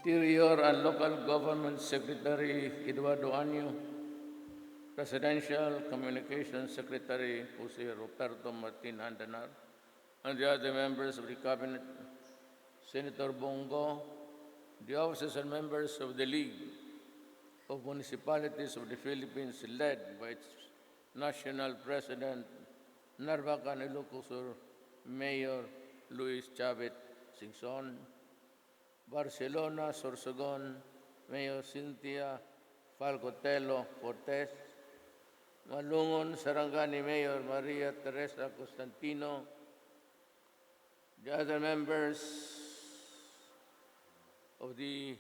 Interior and Local Government Secretary Eduardo Anyo, Presidential Communications Secretary Jose Roberto Martin Andanar, and the other members of the Cabinet, Senator Bongo, the officers and members of the League of Municipalities of the Philippines, led by its National President, Narvacan Ilocosur Mayor Luis Chavit Singson, Barcelona, Sorsogon, Mayor Cynthia Falcotelo Cortez, Malungon, Sarangani Mayor Maria Teresa Constantino, the other members of the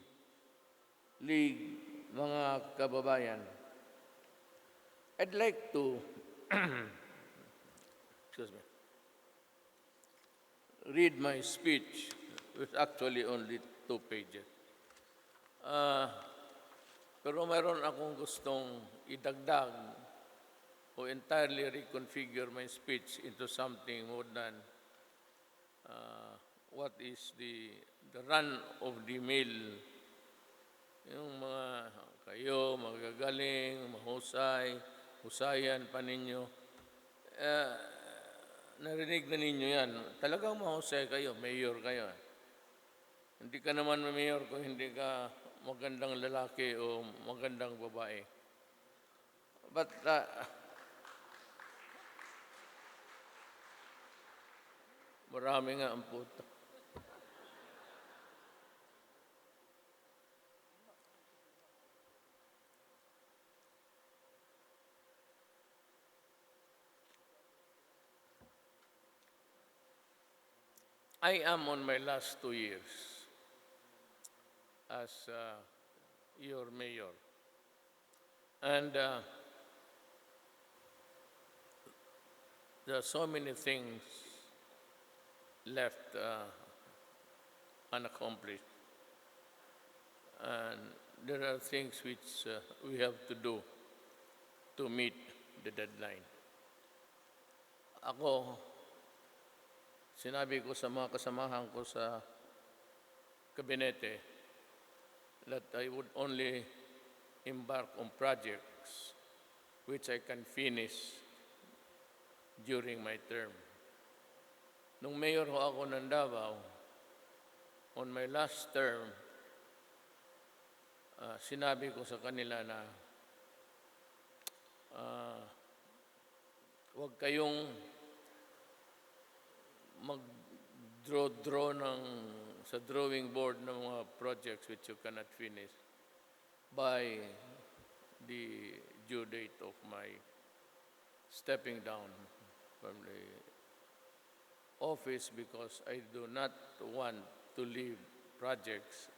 League, mga kababayan. I'd like to excuse me, read my speech, which actually only 2 pages. Pero mayroon akong gustong idagdag o entirely reconfigure my speech into something more than what is the run of the mill. Yung mga kayo, magagaling, mahusay, husayan pa ninyo. Narinig na ninyo yan. Talagang mahusay kayo, mayor kayo. Hindi ka naman mayor kung hindi ka magandang lalaki o magandang babae. But marami nga ang puto. I am on my last 2 years as your mayor. And there are so many things left unaccomplished. And there are things which we have to do to meet the deadline. Ako, sinabi ko sa mga kasamahan ko sa kabinete that I would only embark on projects which I can finish during my term. Nung mayor ho ako ng Davao, on my last term, sinabi ko sa kanila na huwag kayong mag-draw sa drawing board ng mga projects which you cannot finish by the due date of my stepping down from the office, because I do not want to leave projects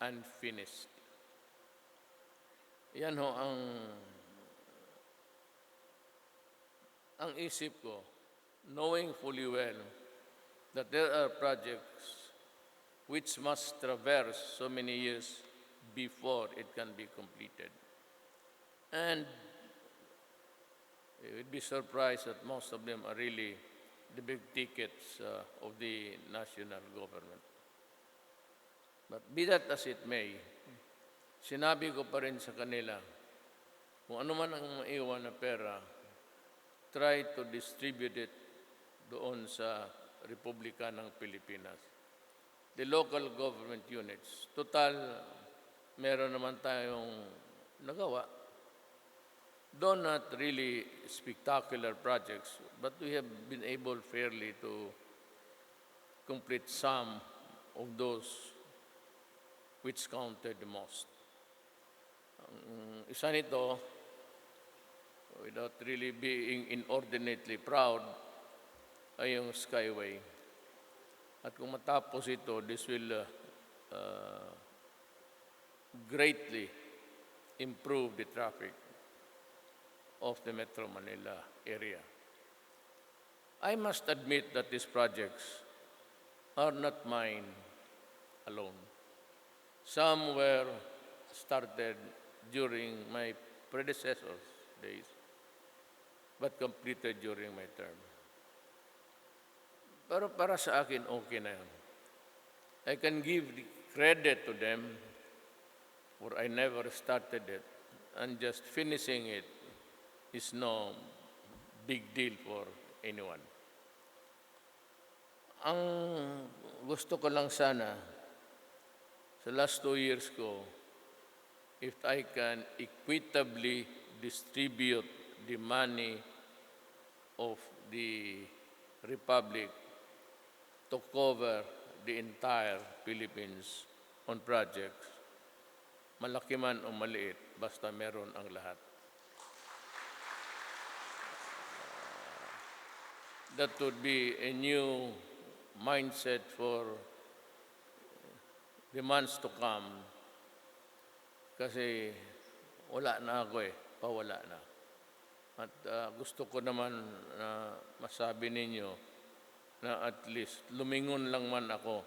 unfinished. Yan ho ang isip ko, knowing fully well that there are projects which must traverse so many years before it can be completed. And you would be surprised that most of them are really the big tickets of the national government. But be that as it may, sinabi ko pa rin sa kanila, kung ano man ang maiwan na pera, try to distribute it doon sa Republika ng Pilipinas. The local government units. Total, meron naman tayong nagawa. Though not really spectacular projects, but we have been able fairly to complete some of those which counted the most. Isa nito, without really being inordinately proud, ay yung Skyway. At kung matapos ito, this will greatly improve the traffic of the Metro Manila area. I must admit that these projects are not mine alone. Some were started during my predecessor's days, but completed during my term. Pero para sa akin, okay na yun. I can give the credit to them, for I never started it, and just finishing it is no big deal for anyone. Ang gusto ko lang sana, sa last 2 years ko, if I can equitably distribute the money of the Republic to cover the entire Philippines on projects, malaki man o maliit, basta meron ang lahat. That would be a new mindset for the months to come, kasi wala na ako pawala na. At gusto ko naman na masabi ninyo na at least lumingon lang man ako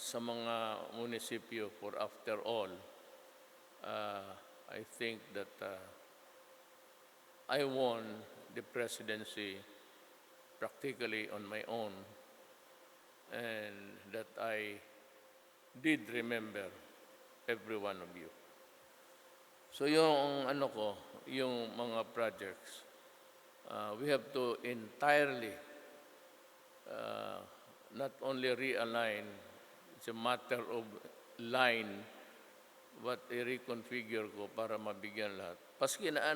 sa mga munisipyo, for after all, I think that I won the presidency practically on my own, and that I did remember every one of you. So yung yung mga projects, we have to entirely not only realign, it's a matter of line, but i-reconfigure ko para mabigyan lahat. Paski na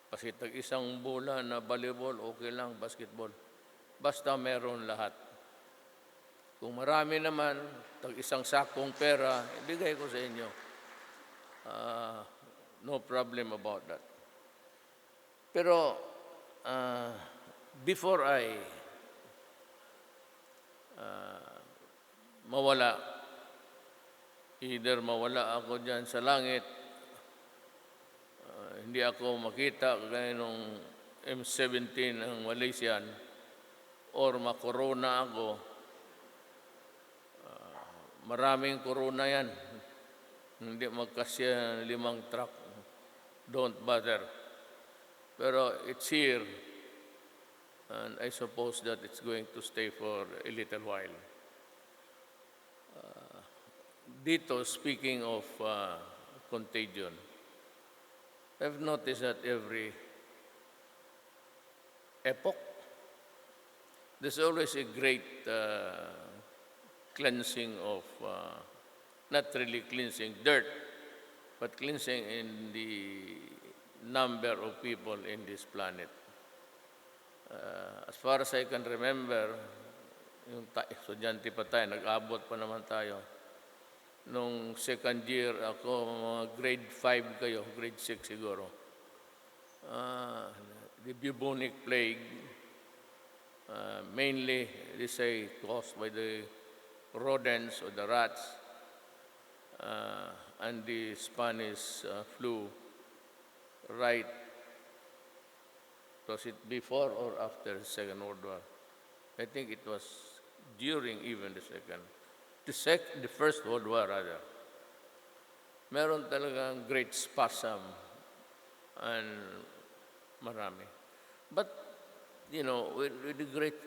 paski tag-isang bola na volleyball, okay lang, basketball. Basta meron lahat. Kung marami naman, tag-isang sakong pera, ibigay ko sa inyo. No problem about that. Pero, before I mawala, either mawala ako dyan sa langit, hindi ako makita kagaya nung M17 ng Malaysian, or makorona ako. Maraming corona yan. Hindi magkasya 5 truck. Don't bother. Pero it's here, and I suppose that it's going to stay for a little while. Dito, speaking of contagion, I've noticed that every epoch, there's always a great cleansing of, not really cleansing dirt, but cleansing in the number of people in this planet. As far as I can remember, yung estudyante pa tayo, nag-abot pa naman tayo. Nung second year ako, mga grade 5 kayo, grade 6 siguro. The bubonic plague, mainly, they say, caused by the rodents or the rats, and the Spanish flu, right? Was it before or after the Second World War? I think it was during even the First World War, rather. Meron talagang great spasm and marami. But, with the great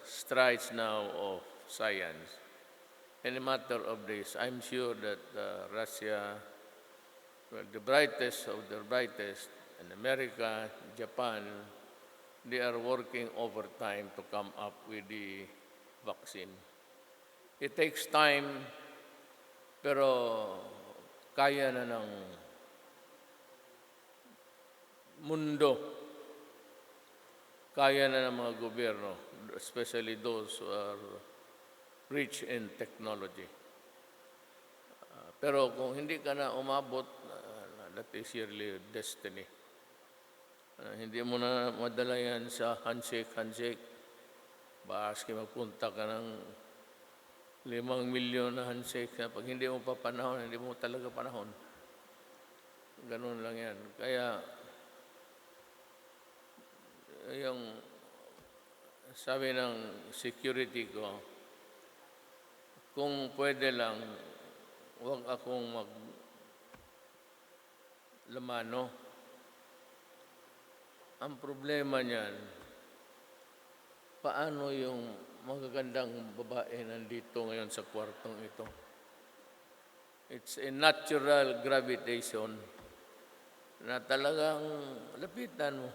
strides now of science, in a matter of days, I'm sure that Russia, the brightest of the brightest, and America, Japan, they are working overtime to come up with the vaccine. It takes time, pero kaya na ng mundo, kaya na ng mga gobyerno, especially those who are rich in technology. Pero kung hindi ka na umabot, that is really destiny. Hindi mo na madala yan sa handshake. Baski magpunta ka ng 5 milyon na handshake na pag hindi mo pa panahon, hindi mo talaga panahon. Ganun lang yan. Kaya, yung sabi ng security ko, kung pwede lang, huwag akong maglamano. Ang problema niyan, paano yung magagandang babae nandito ngayon sa kwartong ito. It's a natural gravitation na talagang lapitan mo.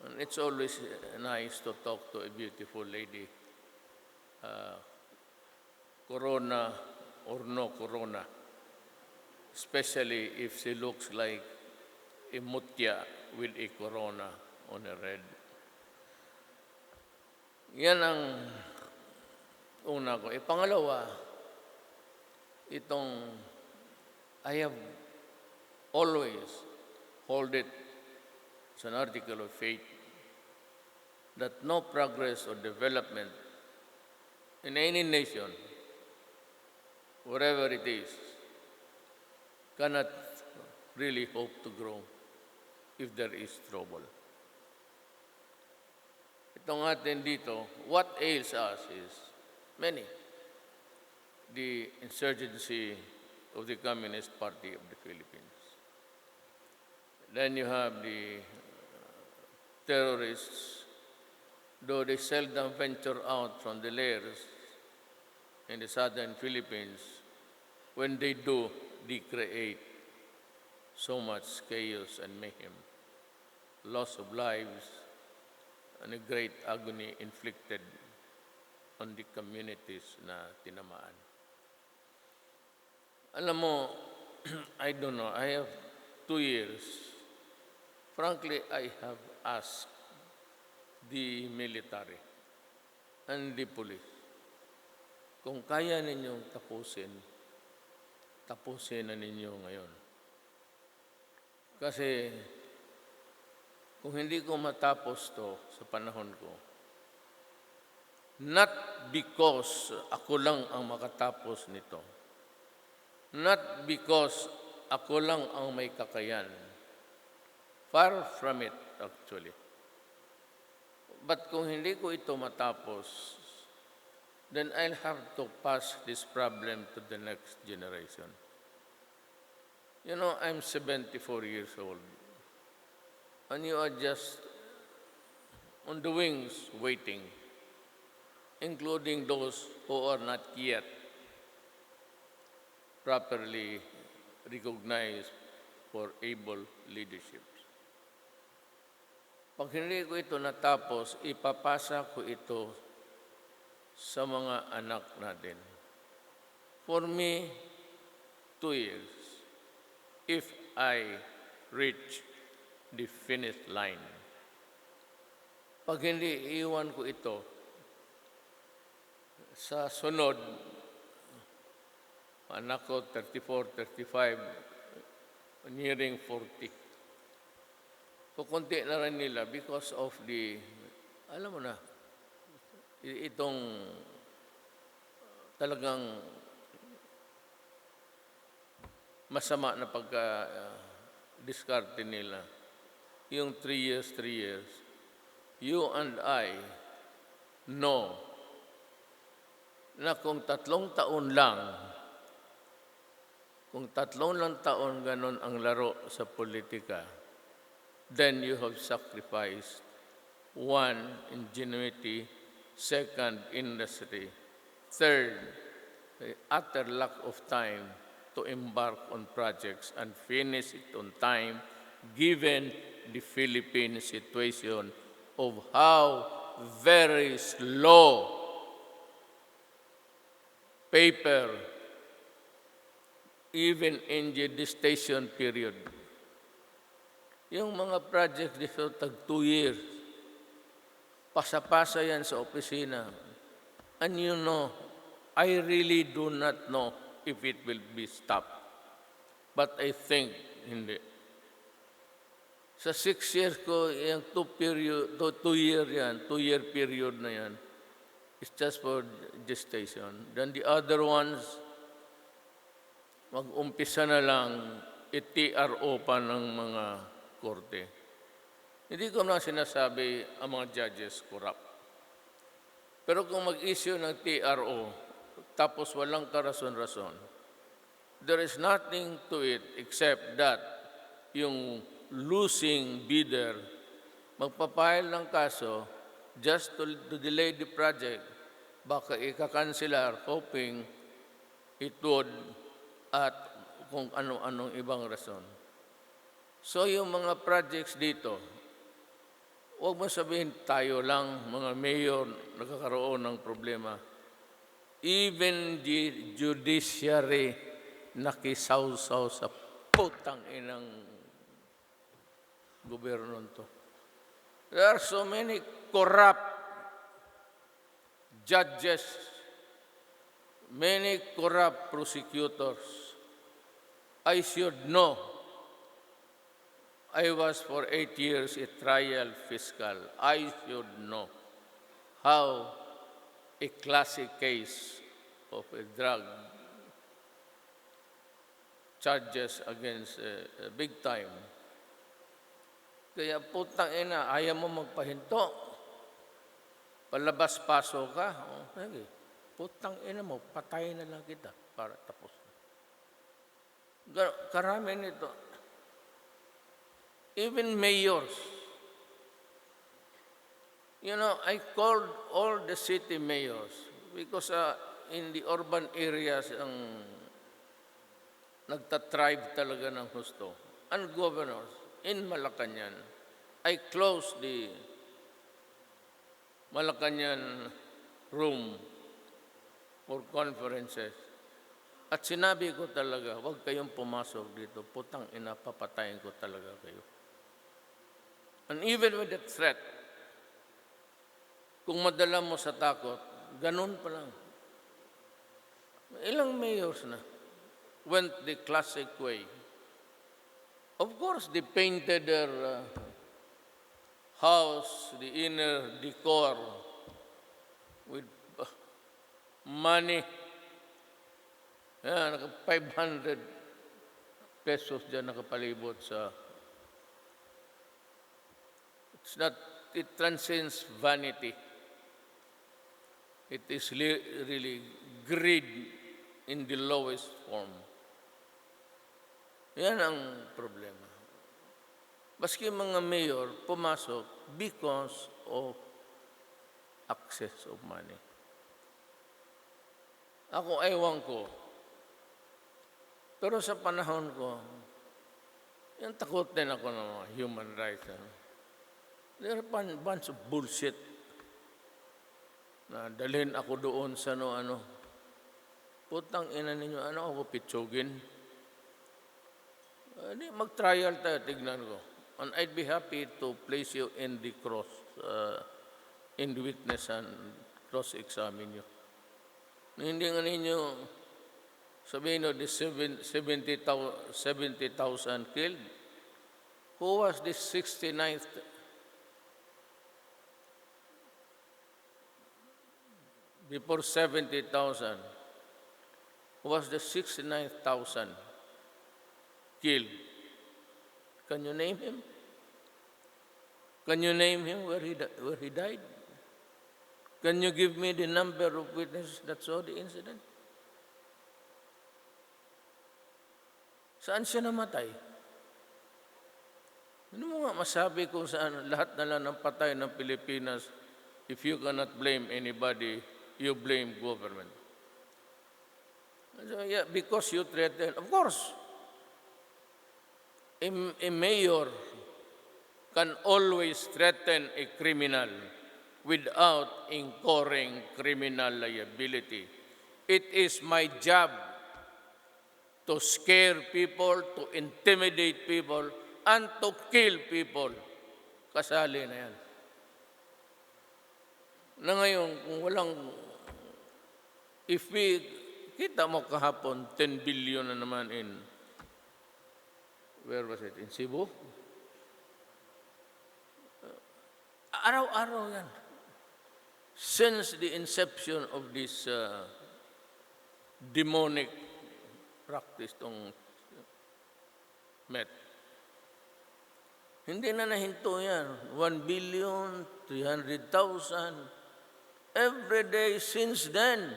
And it's always nice to talk to a beautiful lady, corona or no corona, especially if she looks like a mutya with a corona on her head. Yan ang una ko. Pangalawa, itong I have always hold it as an article of faith that no progress or development in any nation, wherever it is, cannot really hope to grow if there is trouble. Itong atin dito, what ails us is many. The insurgency of the Communist Party of the Philippines. Then you have the terrorists, though they seldom venture out from the lairs in the southern Philippines, when they do, they create so much chaos and mayhem, loss of lives, and a great agony inflicted on the communities na tinamaan. Alam mo, I don't know, I have 2 years. Frankly, I have asked the military and the police, kung kaya ninyong tapusin na ninyo ngayon. Kasi kung hindi ko matapos to sa panahon ko, not because ako lang ang makatapos nito, not because ako lang ang may kakayan, far from it actually. But kung hindi ko ito matapos, then I'll have to pass this problem to the next generation. You know, I'm 74 years old. And you are just on the wings waiting, including those who are not yet properly recognized for able leadership. Pag hindi ko ito natapos, ipapasa ko ito sa mga anak natin. For me, 2 years, if I reach the finish line. Pag hindi, iwan ko ito sa sunod, anak ko 34, 35, nearing 40. Kukunti na rin nila because of the, alam mo na, itong talagang masama na pagka-diskarte nila. Yung 3 years, you and I know na kung 3 taon lang, kung 3 lang taon ganon ang laro sa politika, then you have sacrificed 1, ingenuity, 2, industry, 3, the utter lack of time to embark on projects and finish it on time, given the Philippine situation of how very slow paper, even in the gestation period. Yung mga projects dito, tag 2 years, pasa-pasa yan sa opisina. And you know, I really do not know if it will be stopped. But I think hindi. Sa 6 years ko, yung 2 year period na yan, it's just for gestation. Then the other ones, mag-umpisa na lang, i-TRO pa ng mga korte. Hindi ko na sinasabi ang mga judges corrupt. Pero kung mag-issue ng TRO, tapos walang karason-rason, there is nothing to it except that yung losing bidder magpapile ng kaso just to delay the project. Baka ika-cancelar, hoping it would at kung ano-anong ibang rason. So yung mga projects dito, huwag mo sabihin tayo lang, mga mayor, nagkakaroon ng problema. Even the judiciary nakisaw-saw sa putang inang gobyerno to. There are so many corrupt judges, many corrupt prosecutors. I should know. I was for 8 years a trial fiscal. I should know how a classic case of a drug charges against a big time. Kaya putang ina, ayaw mo magpahinto. Palabas-paso ka. Okay. Putang ina mo, patay na lang kita para tapos. Karami nito. Even mayors. You know, I called all the city mayors because in the urban areas ang nagtatribe talaga ng husto. And governors in Malacanang, I closed the Malacanang room for conferences. At sinabi ko talaga, huwag kayong pumasok dito. Putang ina, papatayin ko talaga kayo. And even with that threat, kung madala mo sa takot, ganun pa lang. Ilang mayors na went the classic way. Of course, they painted their house, the inner decor, with money. Yan, 500 pesos dyan nakapalibot sa... It transcends vanity. It is really greed in the lowest form. Yan ang problema. Maski mga mayor pumasok because of access of money. Ako, ewan ko. Pero sa panahon ko, yung takot din ako ng mga human rights. There are a bunch of bullshit na dalhin ako doon sa ano. Putang ina ninyo, ako pitsugin. Mag-trial tayo, tignan ko. And I'd be happy to place you in the cross, in the witness and cross-examine you. Hindi nga ninyo sabihin nyo, the 70,000 killed. Who was the 69th? Before 70,000, who was the 69,000 killed? Can you name him? Can you name him where he died? Can you give me the number of witnesses that saw the incident? Saan siya namatay? Ano mo nga masabi kung saan lahat na lang ng patay ng Pilipinas, if you cannot blame anybody, you blame government. So, yeah, because you threaten, of course, a mayor can always threaten a criminal without incurring criminal liability. It is my job to scare people, to intimidate people, and to kill people. Kasali na yan. Na ngayon, kung walang, kita mo kahapon, 10 billion na naman where was it? In Cebu? Araw-araw yan. Since the inception of this demonic practice tong Met. Hindi na nahinto yan. 1 billion, 300,000 every day since then.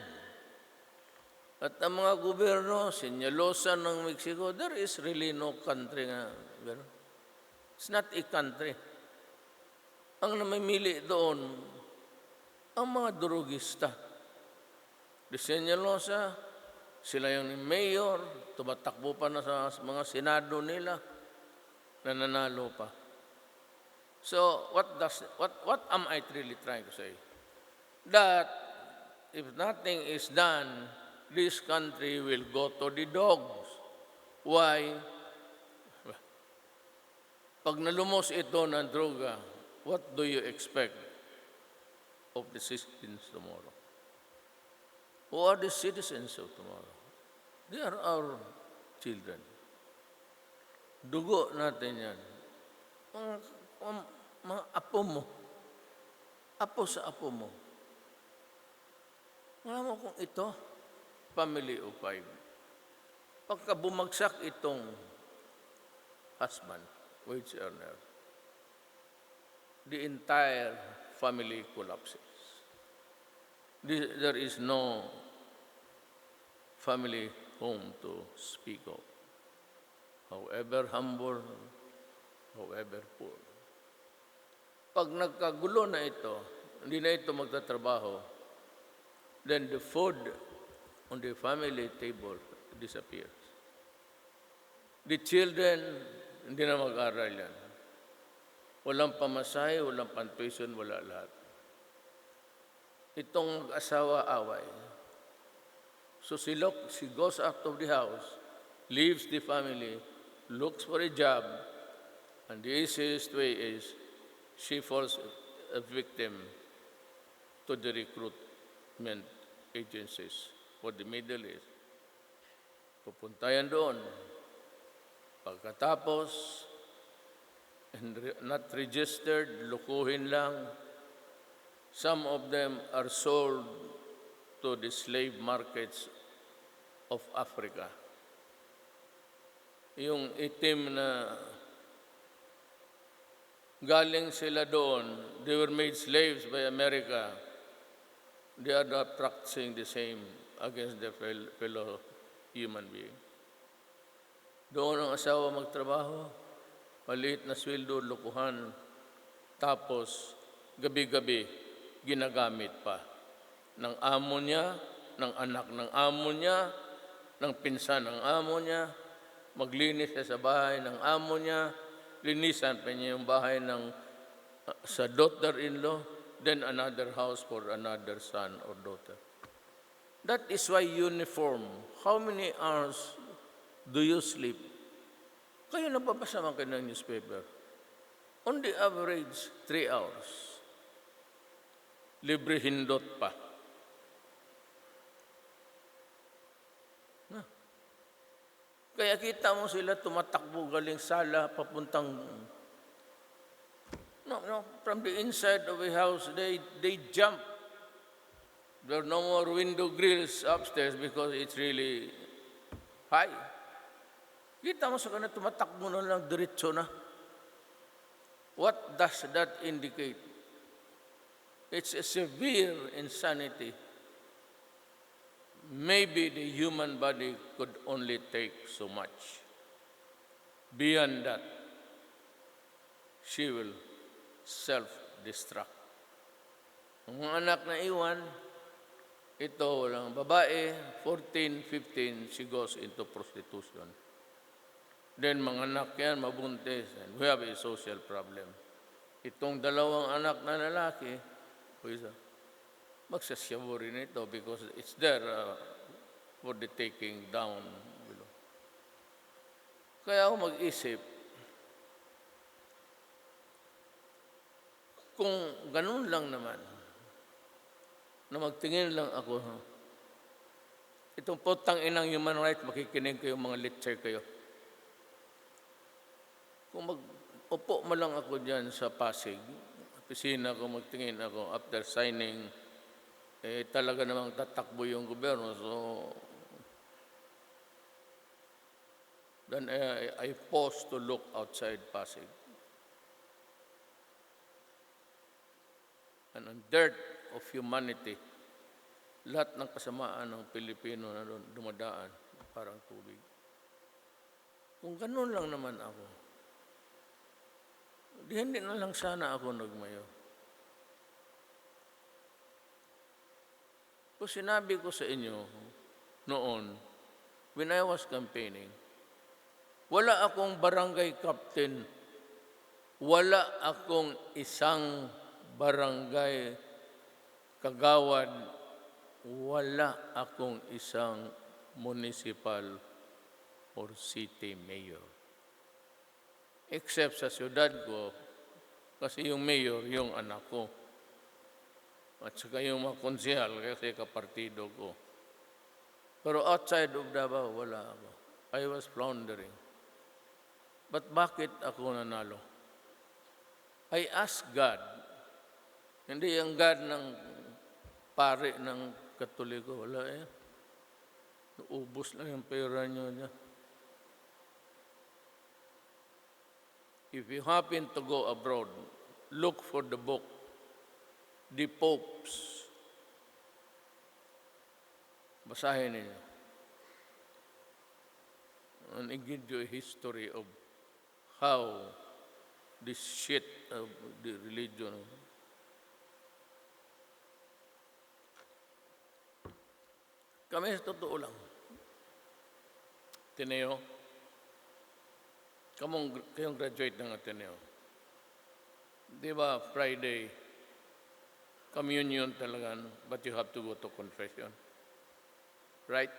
At ang mga gobyerno, sinyalosan ng Mexico, there is really no country nga. It's not a country. Ang namimili doon, ang mga durugista. Disenyalosa, sila yung mayor, tumatakbo pa na sa mga senado nila, nananalo pa. So, what am I really trying to say? That if nothing is done, this country will go to the dogs. Why? Pag nalumos ito ng droga, what do you expect of the citizens tomorrow? Who are the citizens of tomorrow? They are our children. Dugo natin yan. Mga apo mo. Apo sa apo mo. Alam mo kung ito, family of 5. Pagka bumagsak itong husband, wage earner, the entire family collapses. There is no family home to speak of. However humble, however poor. Pag nagkagulo na ito, hindi na ito magtatrabaho, then the food on the family table disappears. The children, hindi na mag-aral yan. Walang pamasahe, walang pantuition, wala lahat. Itong mag-asawa away. So she goes out of the house, leaves the family, looks for a job, and the easiest way is she falls a victim to the recruitment agencies for the Middle East. Pupunta yan doon. Pagkatapos, not registered, lukuhin lang. Some of them are sold to the slave markets of Africa. Yung itim na galing sila doon, they were made slaves by America. They are not practicing the same against their fellow human being. Doon ang asawa magtrabaho, maliit na sweldo, lukuhan, tapos gabi-gabi ginagamit pa ng amo niya, ng anak ng amo niya, ng pinsan ng amo niya, maglinis siya sa bahay ng amo niya, linisan pa niya yung bahay sa daughter-in-law, then another house for another son or daughter. That is why uniform. How many hours do you sleep? Kayo nababasa man kayo ng newspaper. On the average, 3 hours. Libre hindot pa. Kaya kita mo sila tumatakbo galing sala papuntang from the inside of a house they jump. There are no more window grills upstairs because it's really high. Kita mo sa kanila tumatakbo na lang diretso na. What does that indicate? It's a severe insanity. Maybe the human body could only take so much. Beyond that, she will self-destruct. Ang mga anak na iwan, ito walang babae, 14, 15, she goes into prostitution. Then mga anak yan, mabuntis, and we have a social problem. Itong dalawang anak na lalaki, magsasyawo rin ito because it's there for the taking down below. Kaya ako mag-isip, kung ganun lang naman, na magtingin lang ako, itong potang inang human rights, makikinig kayo, mga lecture kayo. Kung mag-upo mo lang ako dyan sa Pasig, opisina ko, magtingin ako, after signing, talaga namang tatakbo yung gobyerno. So, then I pause to look outside Pasig. And on dirt of humanity, lahat ng kasamaan ng Pilipino na doon dumadaan, parang tubig. Kung ganun lang naman ako, hindi na lang sana ako nagmayo. Kung sinabi ko sa inyo noon, when I was campaigning, wala akong barangay captain, wala akong isang barangay kagawad, wala akong isang municipal or city mayor. Except sa siyudad ko, kasi yung mayor, yung anak ko. At saka yung mga konsehal, kasi kapartido ko. Pero outside of Davao, wala ako. I was floundering. But bakit ako nanalo? I asked God, hindi ang God ng pare ng Katoliko, wala eh. Ubus lang yung pera nyo niya. If you happen to go abroad, look for the book, The Popes. Basahin ninyo. And it gives you a history of how this shit of the religion. Kami sa totoo lang. Ateneo, kayong graduate ng Ateneo. Di ba, Friday, communion talaga, but you have to go to confession. Right?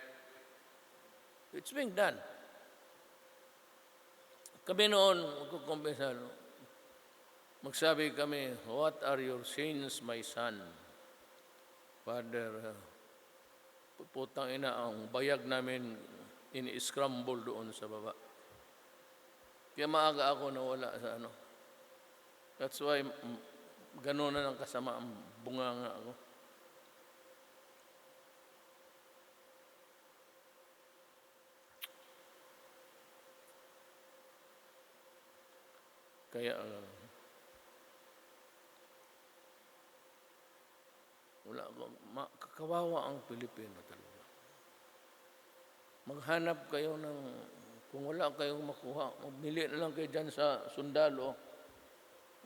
It's being done. Kami noon, magkukumpesa, magsabi kami, what are your sins, my son? Father, putang ina, ang bayag namin ini-scramble doon sa baba. Kaya maaga ako nawala sa ano. That's why gano'n na ng kasama ang bunganga ako. Kaya wala ako, kawawa ang Pilipino talaga. Maghanap kayo ng, kung wala kayong makuha, mamili na lang kayo dyan sa sundalo.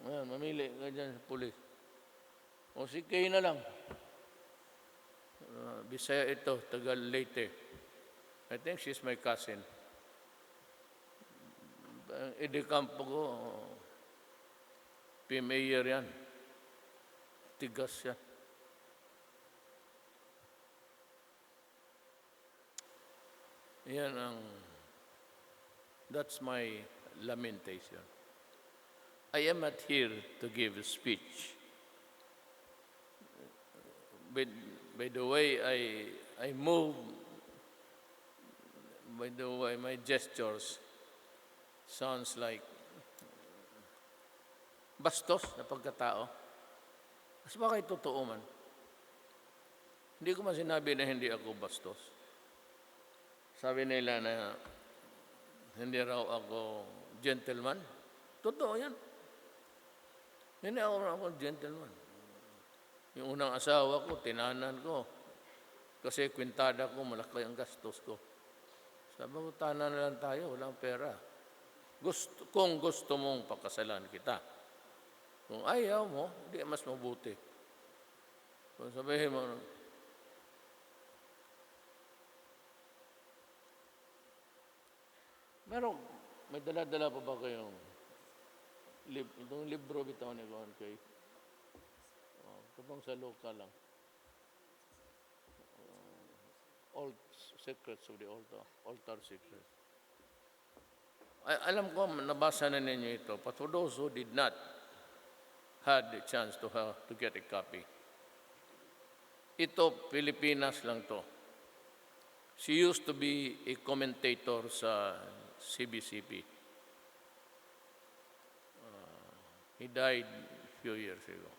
Ayan, mamili kayo dyan sa pulis. O si Kay na lang. Bisaya ito, taga Leyte. I think she's my cousin. Campo ko, P-Mayor yan. Tigas yan. Yan ang, that's my lamentation. I am not here to give a speech. By the way I move, by the way my gestures sounds like bastos na pagkatao. Mas bakit totoo man? Hindi ko man sinabi na hindi ako bastos. Sabi nila na hindi raw ako gentleman. Totoo yan. Hindi ako gentleman. Yung unang asawa ko, tinanan ko. Kasi kwintada ko, malaki ang gastos ko. Sabi ko, tanan na lang tayo, walang pera. Kung gusto mong pakasalan kita. Kung ayaw mo, hindi mas mabuti. Kung sabihin mo, may dala-dala pa ba kayong itong libro bitaw ni Juan kay kapag sa loka lang. All Secrets of the Altar Secrets. Alam ko, nabasa na ninyo ito, but for those who did not had the chance to get a copy, ito, Pilipinas lang to. She used to be a commentator sa CBCP. He died a few years ago.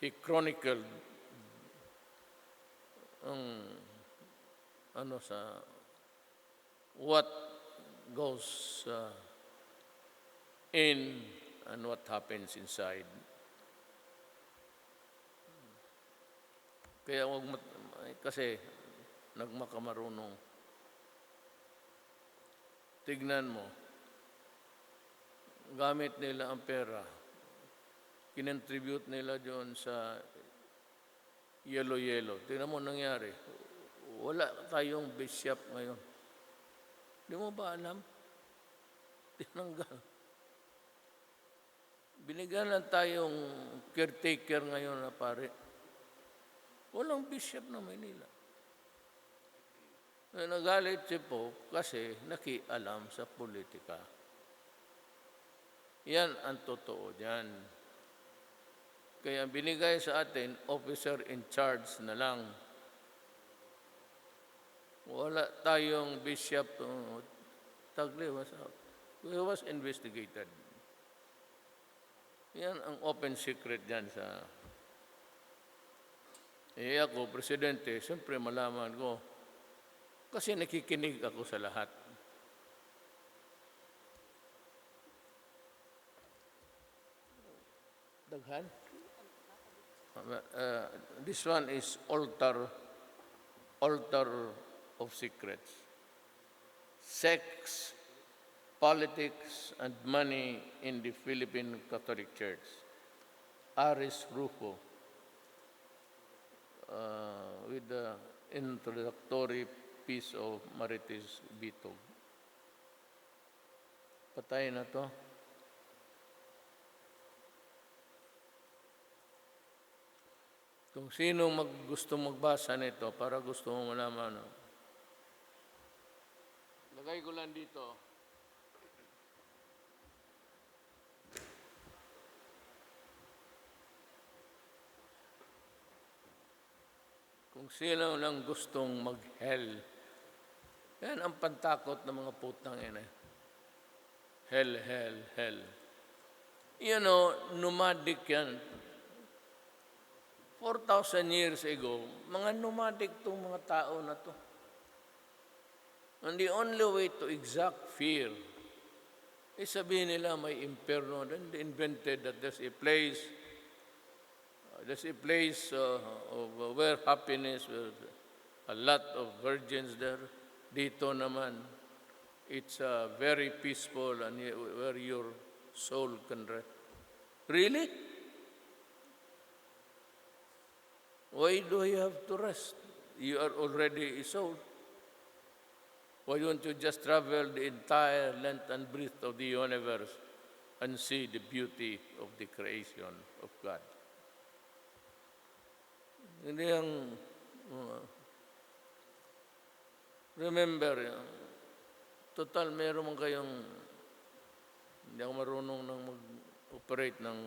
He chronicled what goes in and what happens inside. Kaya kasi nagmakamarunong. Tignan mo, gamit nila ang pera, kinontribute nila doon sa yellow-yellow. Tingnan mo nangyari. Wala tayong bishop ngayon. Di mo ba alam? Tinanggal. Binigyan lang tayong caretaker ngayon na pare. Walang bishop na Maynila. Nagalit si Pope kasi nakialam sa politika. Yan ang totoo dyan. Kaya binigay sa atin, officer in charge na lang. Wala tayong bishop. Tagle was out. He was investigated. Yan ang open secret dyan sa... ako, presidente, siyempre malaman ko. Kasi nakikinig ako sa lahat. Daghan? This one is altar of secrets. Sex, politics, and money in the Philippine Catholic Church. Aris Rufo, with the introductory piece of Marites Bitog. Patay na to. Kung sino gusto magbasa nito, para gusto mo malaman. No? Lagay ko lang dito. Kung sino lang gustong mag-hell, yan ang pantakot ng mga putang ina. Hell, hell, hell. You know, nomadic yan. 4,000 years ago, mga nomadic itong mga tao na to. And the only way to exact fear is sabihin nila may imperno. Then they invented that there's a place of where happiness, where a lot of virgins there. Dito naman, it's very peaceful and where your soul can rest. Really? Why do you have to rest? You are already a soul. Why don't you just travel the entire length and breadth of the universe and see the beauty of the creation of God? Hindi ang... remember, total meron man kayong... Hindi ako marunong nang mag-operate ng...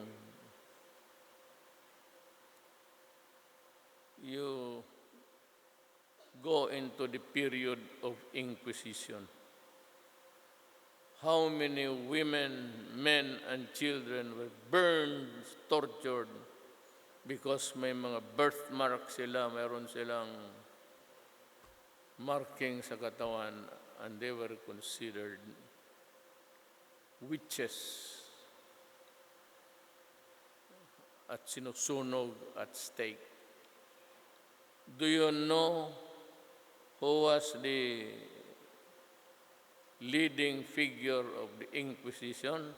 You go into the period of Inquisition. How many women, men, and children were burned, tortured, because may mga birthmark sila, mayroon silang marking sa katawan, and they were considered witches at sinusunog at stake. Do you know who was the leading figure of the Inquisition?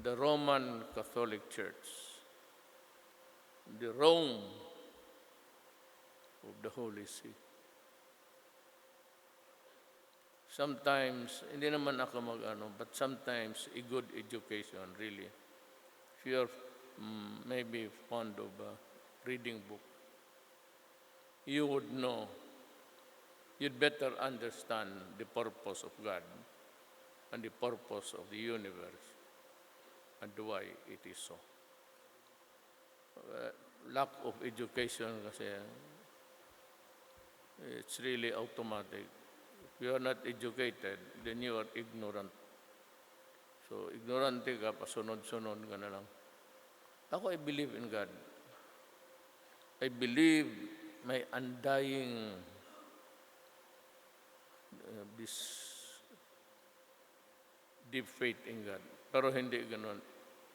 The Roman Catholic Church. The Rome of the Holy See. Sometimes, hindi naman ako but sometimes a good education, really. If you're maybe fond of reading book, you would know, you'd better understand the purpose of God and the purpose of the universe and why it is so. Lack of education kasi, it's really automatic. If you are not educated, then you are ignorant. So, ignorante ka, pasunod-sunod ka na lang. Ako, I believe in God. I believe may undying this deep faith in God. Pero hindi ganun.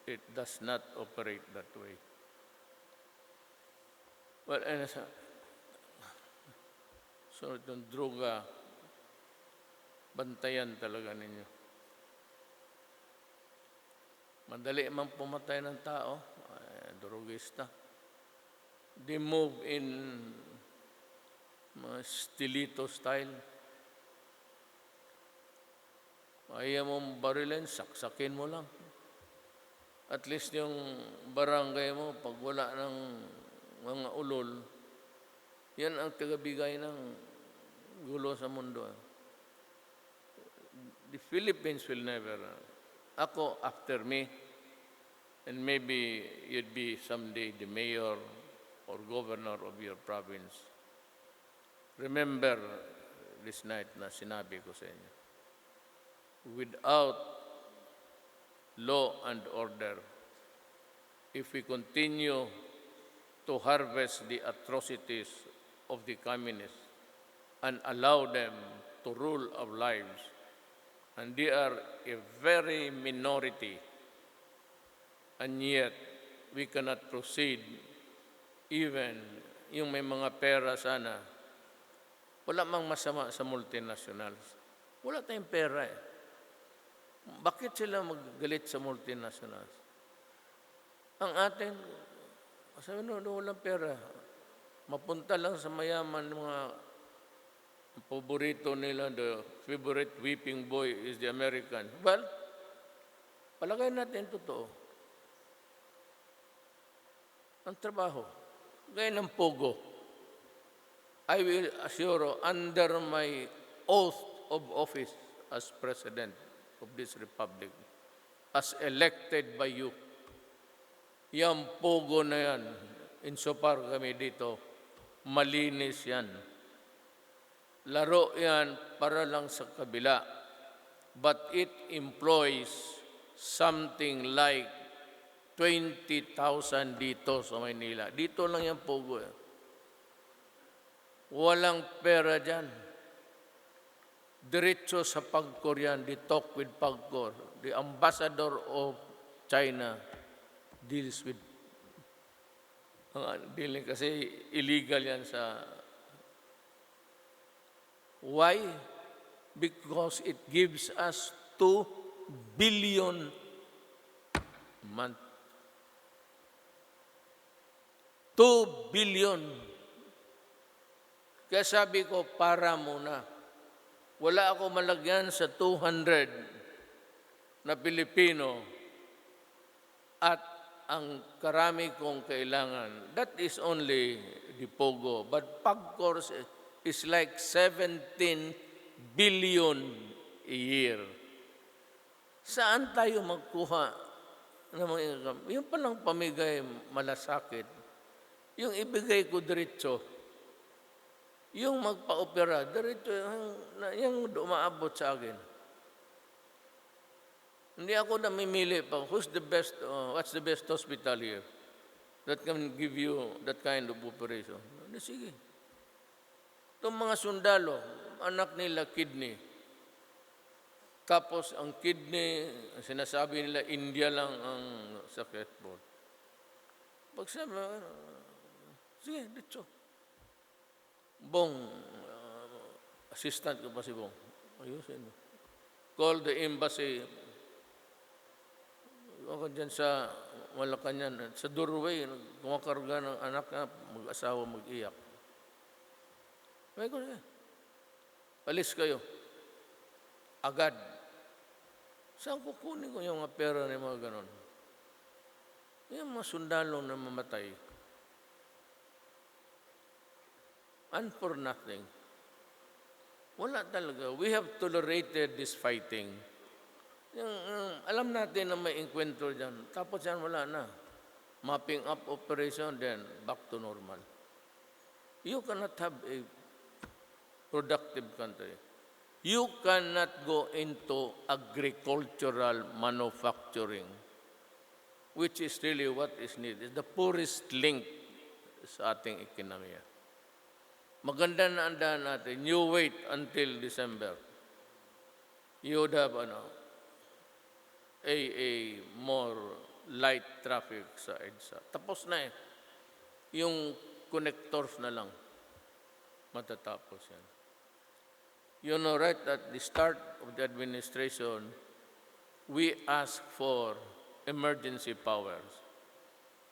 It does not operate that way. Well, so itong droga, bantayan talaga ninyo. Madali man pumatay ng tao, drogista. they move in stilito style. Ayaw mong barilin, saksakin mo lang. At least yung barangay mo, pag wala ng mga ulol, yan ang tagabigay ng gulo sa mundo. The Philippines will never. Ako, after me, and maybe you'd be someday the mayor or governor of your province. Remember this night na sinabi ko sa inyo. Without law and order, if we continue to harvest the atrocities of the communists and allow them to rule our lives, and they are a very minority, and yet we cannot proceed even yung may mga pera sana. Wala mang masama sa multinationals. Wala tayong pera eh. Bakit sila maggalit sa multinationals? Ang atin, sabi walang pera. Mapunta lang sa mayaman, mga paborito nila, the favorite whipping boy is the American. Well, palagay natin totoo. Ang trabaho, gaya ng pogo. I will assure under my oath of office as President of this Republic, as elected by you, yung pogo na yan, insofar kami dito, malinis yan. Laro yan para lang sa kabila. But it employs something like 20,000 dito sa Maynila. Dito lang yung pogo. Walang pera dyan. Diretso sa Pagcor yan. They talk with Pagcor. The ambassador of China deals with dealing kasi illegal yan sa. Why? Because it gives us 2 billion a month. 2 billion. Kaya sabi ko, para muna. Wala ako malagyan sa 200 na Pilipino at ang karami kong kailangan. That is only the Pogo. But Pagcor is like 17 billion a year. Saan tayo magkuha ng mga income? Yung palang pamigay malasakit. Yung ibigay ko diretso. Yung magpa-opera, diretso yung umaabot sa akin. Hindi ako namimili pa, what's the best hospital here that can give you that kind of operation? Sige. Itong mga sundalo, anak nila kidney. Tapos ang kidney, sinasabi nila, India lang ang sakit po. Pag sabi, sige, dito. Bong, assistant ko pa si Bong. Ayusin mo. Call the embassy. Ako dyan sa Malacanang, sa doorway, kumakarga ng anak na mag-asawa, mag-iyak. May ko na. Alis kayo. Agad. Saan kukunin ko yung pera ng mga ganon? Yung mga sundalo na mamatay. And for nothing. Wala talaga. We have tolerated this fighting. Alam natin na may enkwentro dyan. Tapos yan, wala na. Mapping up operation, then back to normal. You cannot have a productive country. You cannot go into agricultural manufacturing, which is really what is needed. It's the poorest link sa ating ekonomiya. Maganda na andahan natin. You wait until December. You would have a more light traffic sa EDSA. Tapos na eh. Yung connectors na lang. Matatapos yan. You know, right at the start of the administration, we asked for emergency powers.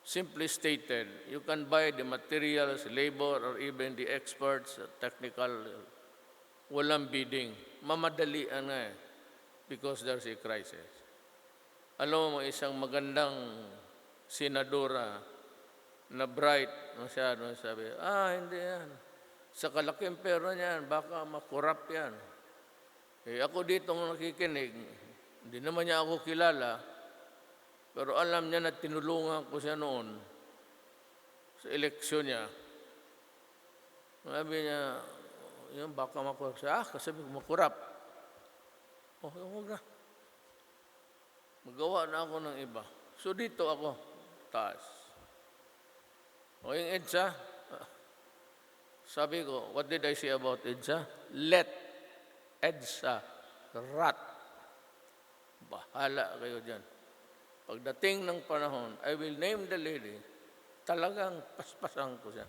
Simply stated, you can buy the materials, labor, or even the experts, technical, walang bidding. Mamadalian nga eh, because there's a crisis. Alam mo, isang magandang senadora na bright, masyado sabi, hindi yan. Sa kalaking pera niyan, baka makurap yan. Eh, ako dito nakikinig, hindi naman niya ako kilala, pero alam niya na tinulungan ko siya noon sa eleksyon niya. Sabi niya, yun, baka makurap siya. Kasi makurap. Huwag na. Magawa na ako ng iba. So dito ako, taas. O yung EDSA, sabi ko, what did I say about EDSA? Let EDSA rot. Bahala kayo dyan. Pagdating ng panahon, I will name the lady, talagang paspasan ko siya.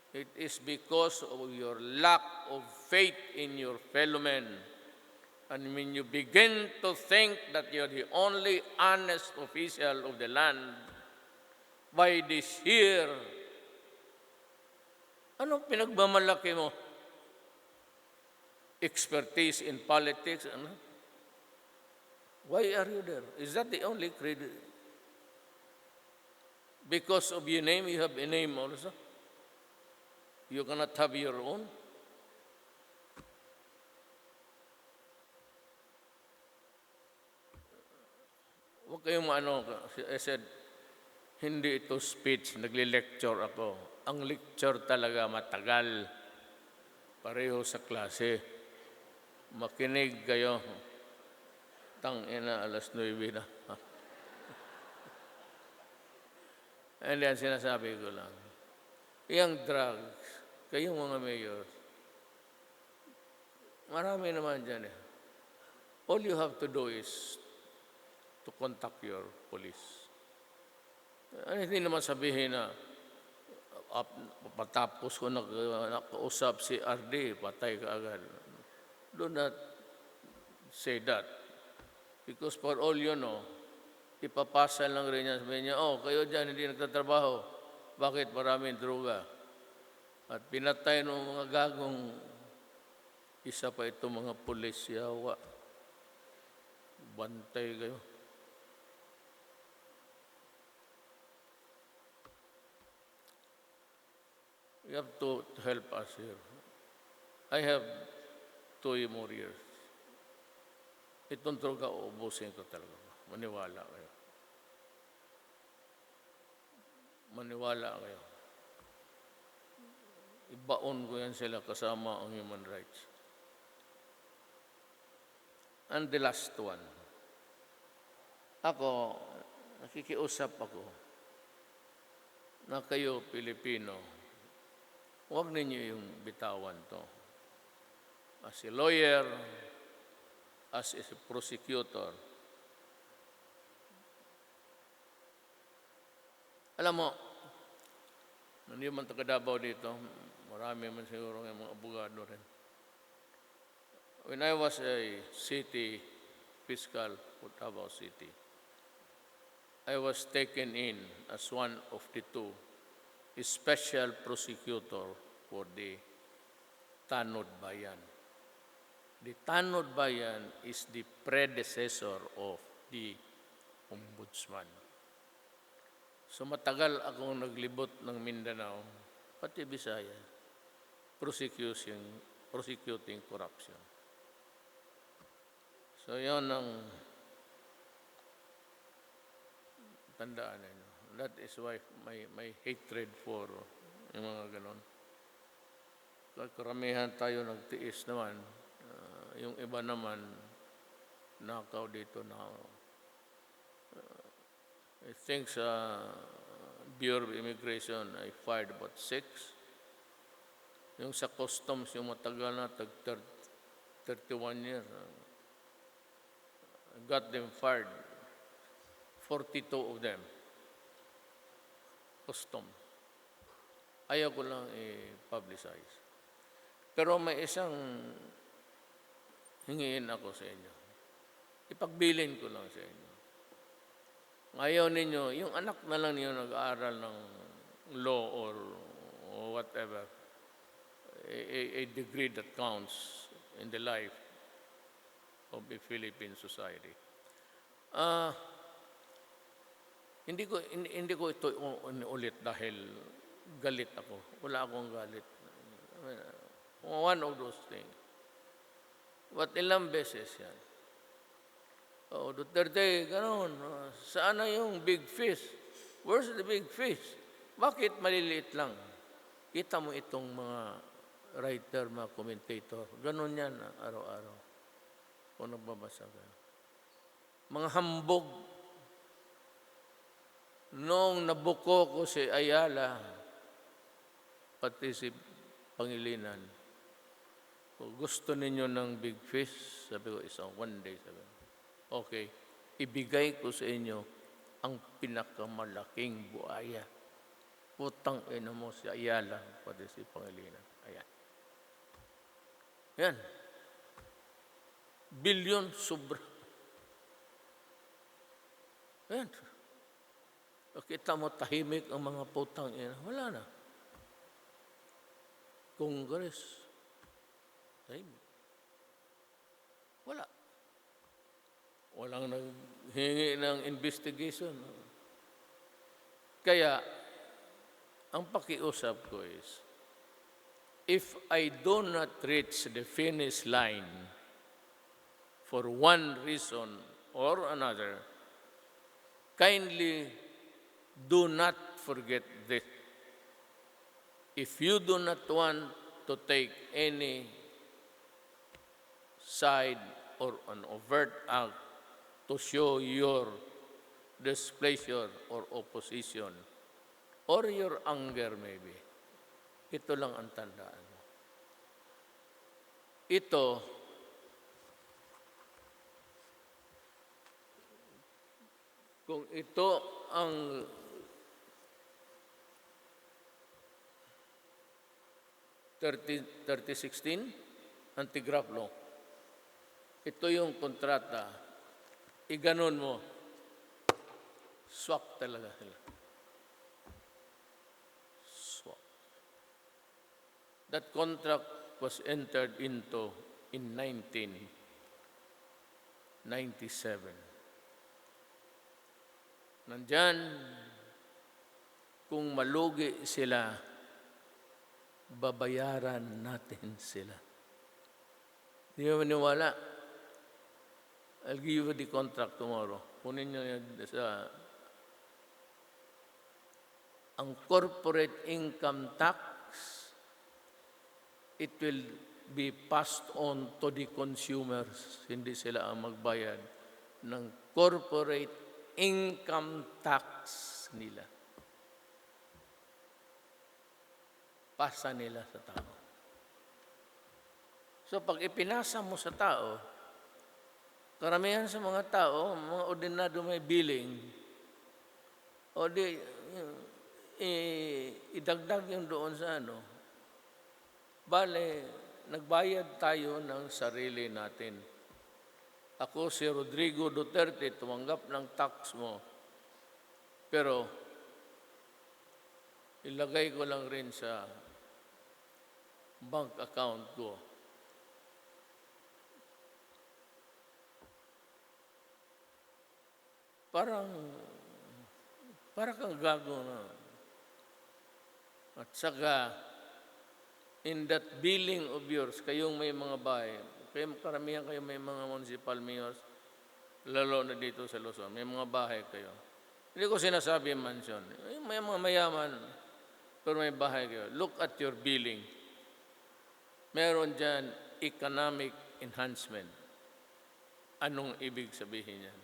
It is because of your lack of faith in your fellow men. And when you begin to think that you're the only honest official of the land, by this year, anong pinagmamalaki mo? Expertise in politics? Ano? Why are you there? Is that the only credit? Because of your name, you have a name also? You cannot have your own? Huwag kayong I said, hindi ito speech, nagli-lecture ako. Ang lecture talaga matagal. Pareho sa klase. Makinig kayo. Tangina, alas 9 na. And then sinasabi ko lang, yung drugs, kayong mga mayors, marami naman dyan eh. All you have to do is to contact your police. Hindi naman sabihin na patapos ko nakausap si RD, patay ka agad. Do not say that. Because for all you know, ipapasa lang rin niya. Sabihin niya, kayo dyan hindi nagtatrabaho. Bakit? Maraming droga. At pinatay ng mga gagong isa pa ito mga pulis yawa. Bantay kayo. You have to help us here. I have 2 more years. Itong droga, uubusin ko talaga. Maniwala kayo. Maniwala kayo. Ibaon ko yan sila kasama ang human rights. And the last one. Ako, nakikiusap ako na kayo, Pilipino, huwag ninyo yung bitawan to. As a lawyer, as a prosecutor, alam mo, hindi man taga-Davao dito, marami man siguro ng mga abogado rin. When I was a city fiscal for Davao City, I was taken in as one of the 2 special prosecutor for the Tanod Bayan. The Tanod Bayan is the predecessor of the Ombudsman. So matagal akong naglibot ng Mindanao, pati Bisaya, prosecuting corruption. So yun ang tandaan ninyo. That is why my hatred for yung mga ganon. Karamihan tayo nagtiis naman. Yung iba naman, nakaw dito na. I think sa Bureau of Immigration, I fired about 6. Yung sa customs, yung matagal na, 31 years. I got them fired. 42 of them. Customs. Ayaw ko lang i-publicize. Pero may isang hingiin ako sa inyo. Ipagbilin ko lang sa inyo. Ayaw ninyo, yung anak na lang ninyo nag-aaral ng law or whatever, a degree that counts in the life of the Philippine society. Hindi ko ito ulit dahil galit ako. Wala akong galit. One of those things. But ilang beses yan. Duterte, gano'n. Saan na yung big fish? Where's the big fish? Bakit maliliit lang? Kita mo itong mga writer, mga commentator. Gano'n yan, araw-araw. Kung nagbabasa ka. Mga hambog. Noong nabuko ko si Ayala, pati si Pangilinan, kung gusto ninyo ng big fish, sabi ko, isang one day, sabi ko, okay, ibigay ko sa inyo ang pinakamalaking buaya. Putang ina mo si Ayala, pati si Pangilinan. Ayan. Yan. Bilyon sobra. Ayan. Kita mo tahimik ang mga putang ina. Wala na. Congress. Tahimik. Wala. Walang naghingi ng investigation. Kaya, ang pakiusap ko is, if I do not reach the finish line for one reason or another, kindly do not forget this. If you do not want to take any side or an overt act to show your displeasure or opposition or your anger maybe, ito lang ang tandaan mo. Ito, kung ito ang 3016, anti-graft law. Ito yung kontrata. Iganon mo. Swak talaga sila. Swak. That contract was entered into in 1997. Nandyan, kung malugi sila, babayaran natin sila. Di ba maniwala? I'll give you the contract tomorrow. Kunin nyo yan sa... Ang corporate income tax, it will be passed on to the consumers. Hindi sila ang magbayad ng corporate income tax nila. Pasa nila sa tao. So pag ipinasa mo sa tao, karamihan sa mga tao, mga ordinado may billing, o di, idagdag yung doon sa ano. Bale, nagbayad tayo ng sarili natin. Ako si Rodrigo Duterte, tumanggap ng tax mo. Pero, ilagay ko lang rin sa bank account ko. Parang kang gago na. At saka, in that billing of yours, kayong may mga bahay, karamihan kayo may mga municipal mayors, lalo na dito sa Luzon, may mga bahay kayo. Hindi ko sinasabi mansion. May mga mayaman, pero may bahay kayo. Look at your billing. Meron dyan economic enhancement. Anong ibig sabihin yan?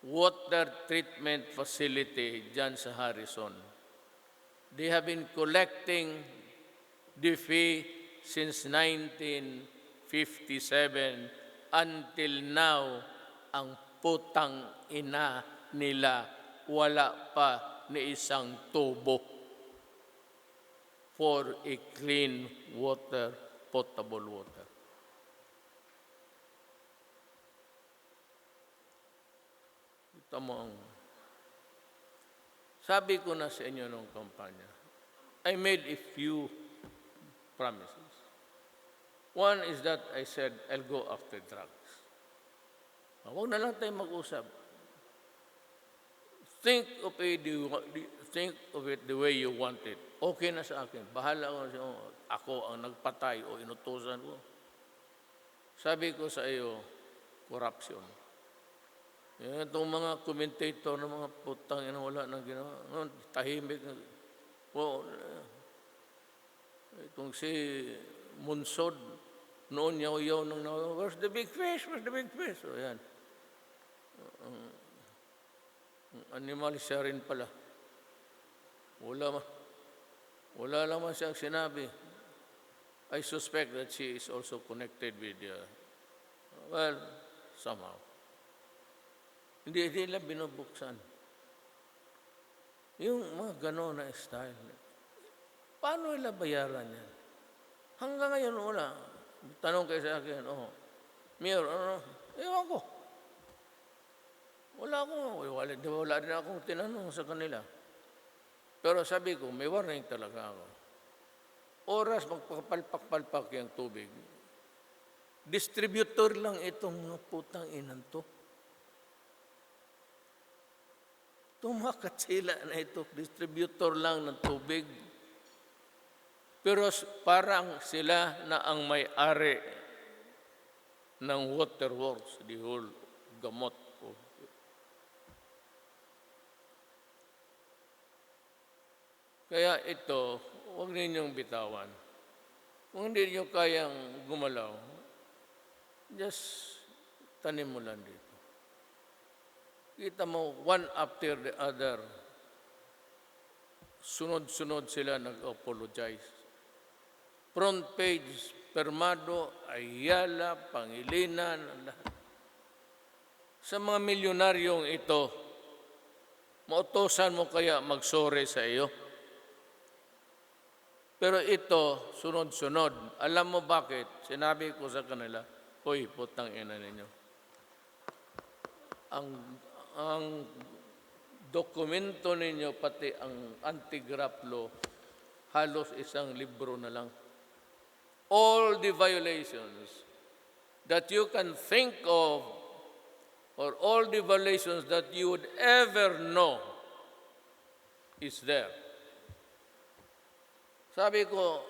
Water treatment facility dyan sa Harrison. They have been collecting the fee since 1957 until now. Ang putang ina nila wala pa ni isang tubo for a clean water, potable water. tamo ang sabi ko na sa inyo nung kampanya, I made a few promises. One is that I said, I'll go after drugs. Huwag na lang tayo mag-usap. Think of it the way you want it. Okay na sa akin. Bahala ako ang nagpatay o inutusan ko. Sabi ko sa iyo, corruption. Itong mga commentator ng mga putang ina wala nang ginawa. Tahimik. Itong si Munsod, noon yaw-yaw nang nawa, where's the big fish? Where's the big fish? So yan. Ang animal siya rin pala. Wala naman siyang sinabi. I suspect that she is also connected with, well, somehow. Hindi nila binubuksan. Yung mga gano'n na style. Paano nila bayaran yan? Hanggang ngayon, wala. Tanong kayo sa akin, Mayor, ewan ko. Wala din akong tinanong sa kanila. Pero sabi ko, may warning talaga ako. Oras magpapalpak-palpak yung tubig. Distributor lang itong putang inan to. Tumakat sila na ito, distributor lang ng tubig. Pero parang sila na ang may-ari ng water works, the whole gamot. Kaya ito, huwag ninyong bitawan. Kung hindi nyo kayang gumalaw, just tanim mo lang dito. Kita mo, one after the other, sunod-sunod sila nag-apologize. Front page, Permado, Ayala, Pangilinan, lahat. Sa mga milyonaryong ito, mautosan mo kaya mag-sorry sa iyo? Pero ito, sunod-sunod. Alam mo bakit? Sinabi ko sa kanila, hoy, putang ina ninyo. Ang dokumento ninyo, pati ang anti-graft law, halos isang libro na lang. All the violations that you can think of, or all the violations that you would ever know, is there. Sabi ko,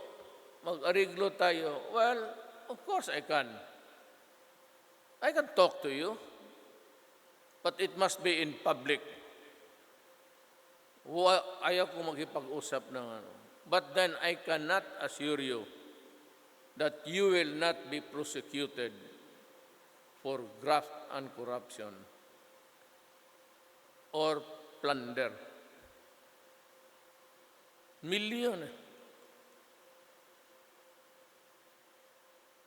mag-ariglo tayo. Well, of course I can. I can talk to you, but it must be in public. Ayaw ko magkipag-usap ng ano. But then I cannot assure you that you will not be prosecuted for graft and corruption or plunder. Milyon.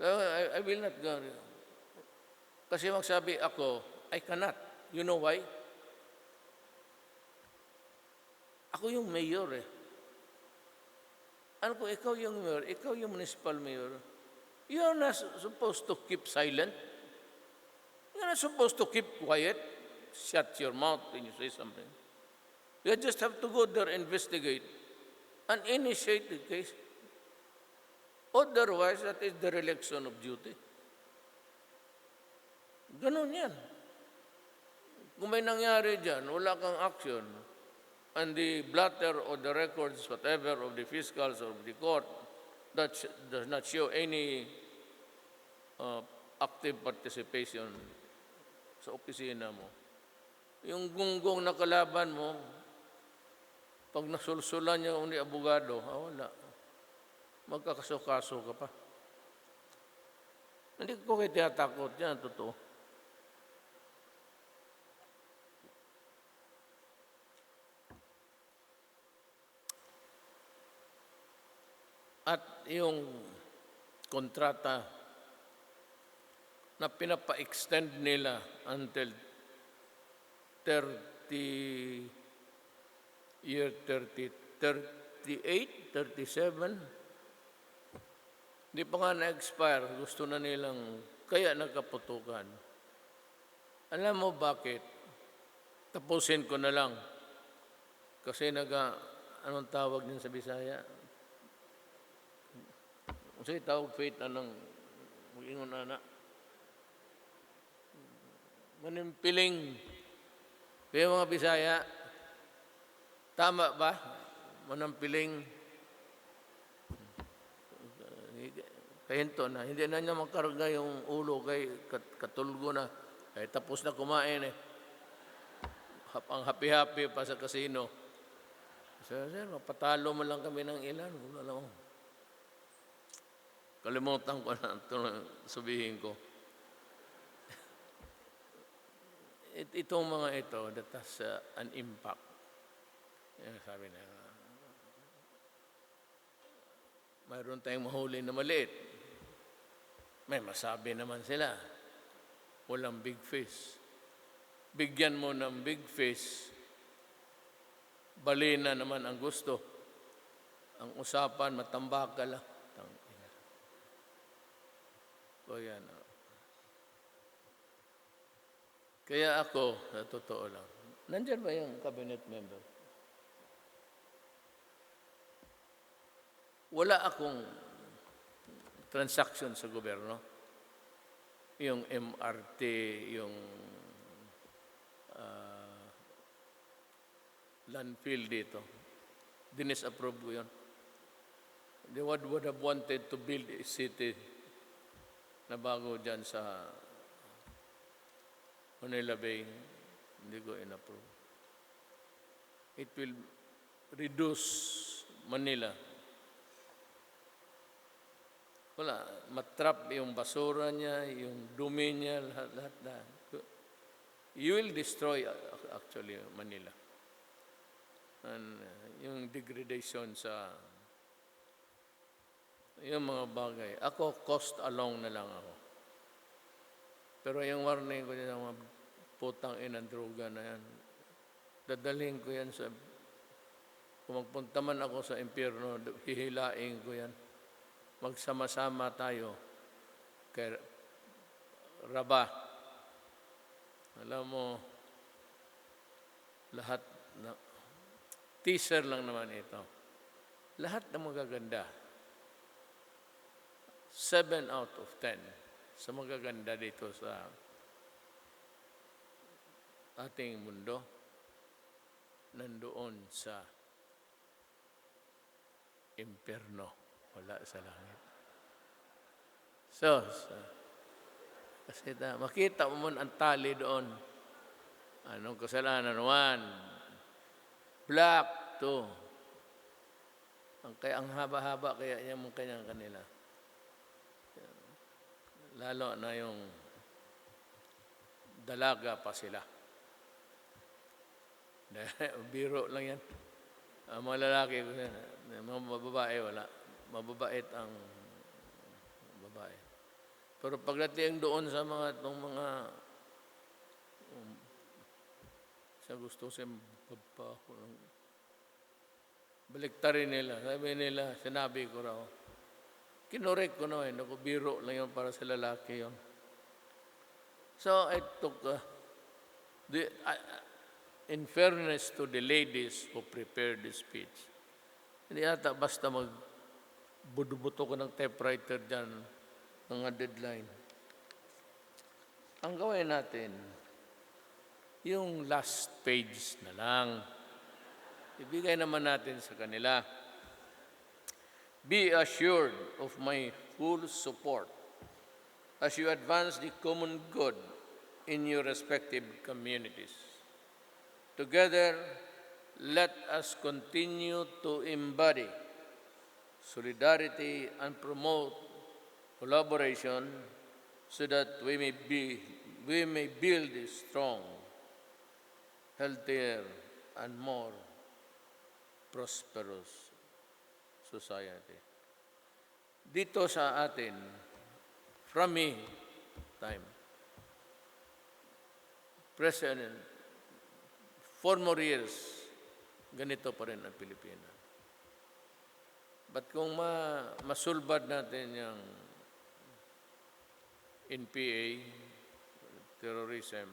I will not go. Kasi magsabi ako, I cannot. You know why? Ako yung mayor eh. Ano ko, ikaw yung mayor, ikaw yung municipal mayor. You're not supposed to keep silent. You're not supposed to keep quiet. Shut your mouth when you say something. You just have to go there, investigate, and initiate the case. Otherwise, that is dereliction of duty. Ganon yan. Kung may nangyari dyan, wala kang action, and the blatter or the records, whatever, of the fiscals or of the court, that does not show any active participation sa opisina mo. Yung gunggong na kalaban mo, pag nasulsulan niya ni abogado, wala. Magkakaso-kaso ka pa. Hindi ko kayo tinatakot yan, totoo. At yung kontrata na pinapa-extend nila until 38, 37, hindi pa nga na-expire, gusto na nilang, kaya nagkaputukan. Alam mo bakit? tapusin ko na lang. Kasi anong tawag din sa Bisaya? Kasi tawag faith, anong, mag-ingon na, manimpiling. Kaya mga Bisaya, tama ba? Manampiling. Kahinto na, hindi na niya makarga yung ulo kay katulgo na. Kaya tapos na kumain eh. Ang happy-happy pa sa kasino. Sir, mapatalo mo lang kami ng ilan. Wala lang. Kalimutan ko na ito sabihin ko. Itong mga ito, that has an impact. Yan, sabi na, mayroon tayong mahuli na maliit. May masabi naman sila. Walang big fish. Bigyan mo ng big fish, balina naman ang gusto. Ang usapan, matambakal lang. O yan. Kaya ako, sa totoo lang, nandiyan ba yung cabinet member? Wala akong transaction sa gobyerno. Yung MRT, yung landfill dito. Dinisapprove ko yun. They would have wanted to build a city na bago dyan sa Manila Bay. Hindi ko inapprove. It will reduce Manila. Wala. Matrap yung basura niya, yung dumi niya, lahat na. You will destroy actually Manila. And yung degradation sa yung mga bagay. Ako, cost along na lang ako. Pero yung warning ko dyan, mga putang inang droga na yan, dadalhin ko yan sa, kung magpunta man ako sa impyerno, hihilain ko yan. Magsama-sama tayo kay Raba. Alam mo, lahat na, teaser lang naman ito. Lahat na magaganda. 7 out of 10 sa magaganda dito sa ating mundo nandoon sa impyerno, wala sa langit. So kasi makita mo ang tali doon. Anong kasalanan? 1. Black. 2. Ang haba-haba kaya yung kanyang kanila. Lalo na yung dalaga pa sila. Biro lang yan. Ang mga lalaki, mga babae, wala. Mababait ang babae. Pero pagdating doon sa mga sa gusto siya baliktarin nila. Sabi nila, sinabi ko raw, kinorek ko na naku, biro lang yun para sa lalaki yun. So I took, in fairness to the ladies who prepared the speech, hindi ata basta magbudubuto ko ng typewriter dyan, mga deadline. Ang gawin natin, yung last page na lang, ibigay naman natin sa kanila. Be assured of my full support as you advance the common good in your respective communities. Together, let us continue to embody solidarity and promote collaboration so that we may build a strong, healthier, and more prosperous society. Dito sa atin, from me, time, President, 4 more years, ganito pa rin ang Pilipinas. But kung masulbad natin yung NPA, terrorism,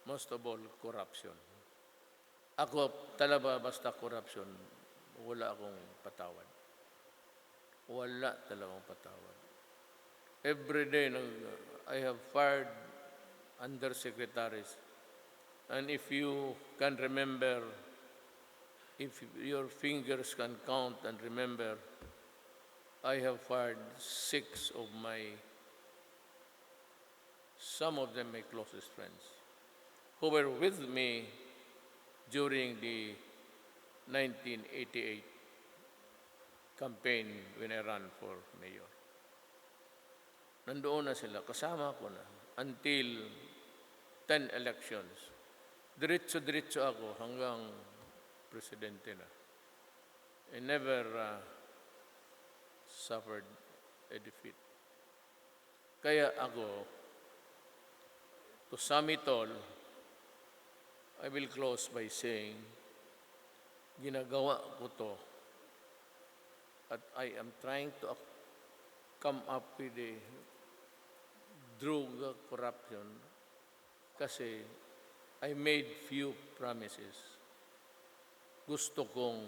most of all, corruption. Ako talaga basta corruption, wala akong patawad. Wala talagang patawad. Every day, I have fired undersecretaries. And if you can remember, if your fingers can count and remember, I have fired 6 of some of them my closest friends, who were with me during the 1988 campaign when I ran for mayor. Nandoon na sila, kasama ko na, until 10 elections. Diretso-diretso ako hanggang presidente na. I never suffered a defeat. Kaya ako, to sum it all, I will close by saying, ginagawa ko to at I am trying to come up with a drug corruption kasi I made few promises. Gusto kong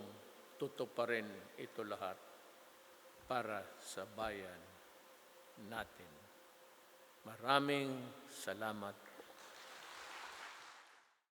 tutuparin ito lahat para sa bayan natin. Maraming salamat